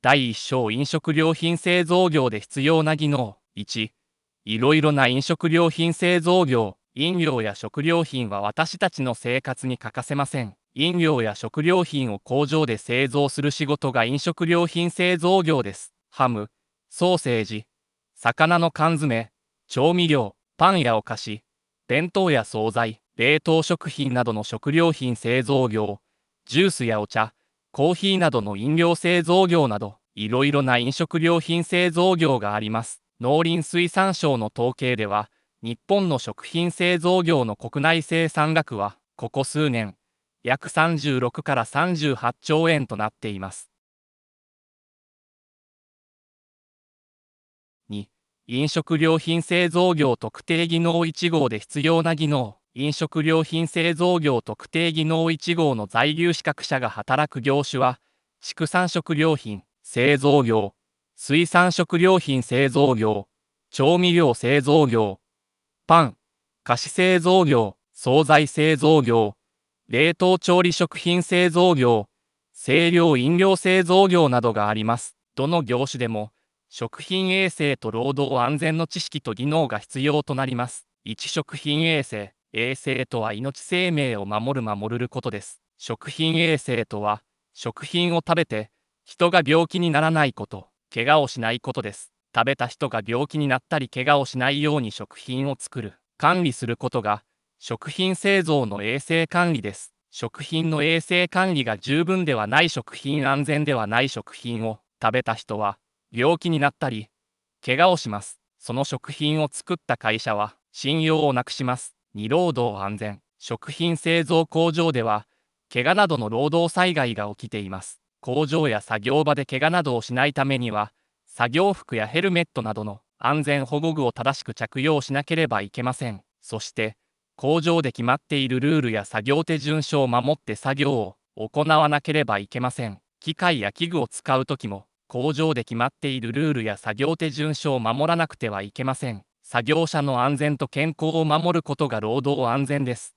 第1章飲食料品製造業で必要な技能。1、いろいろな飲食料品製造業。飲料や食料品は私たちの生活に欠かせません。飲料や食料品を工場で製造する仕事が飲食料品製造業です。ハム、ソーセージ、魚の缶詰、調味料、パンやお菓子、弁当や惣菜、冷凍食品などの食料品製造業、ジュースやお茶、コーヒーなどの飲料製造業など、いろいろな飲食料品製造業があります。農林水産省の統計では、日本の食品製造業の国内生産額は、ここ数年、約36から38兆円となっています。2、飲食料品製造業特定技能1号で必要な技能。飲食料品製造業特定技能1号の在留資格者が働く業種は、畜産食料品製造業、水産食料品製造業、調味料製造業、パン、菓子製造業、惣菜製造業、冷凍調理食品製造業、清涼飲料製造業などがあります。どの業種でも、食品衛生と労働安全の知識と技能が必要となります。1、食品衛生。衛生とは命生命を守ることです。食品衛生とは、食品を食べて、人が病気にならないこと、怪我をしないことです。食べた人が病気になったり怪我をしないように食品を作る、管理することが、食品製造の衛生管理です。食品の衛生管理が十分ではない食品、安全ではない食品を食べた人は、病気になったり、怪我をします。その食品を作った会社は、信用をなくします。2、労働安全。食品製造工場では、怪我などの労働災害が起きています。工場や作業場で怪我などをしないためには、作業服やヘルメットなどの安全保護具を正しく着用しなければいけません。そして、工場で決まっているルールや作業手順書を守って作業を行わなければいけません。機械や器具を使うときも、工場で決まっているルールや作業手順書を守らなくてはいけません。作業者の安全と健康を守ることが労働安全です。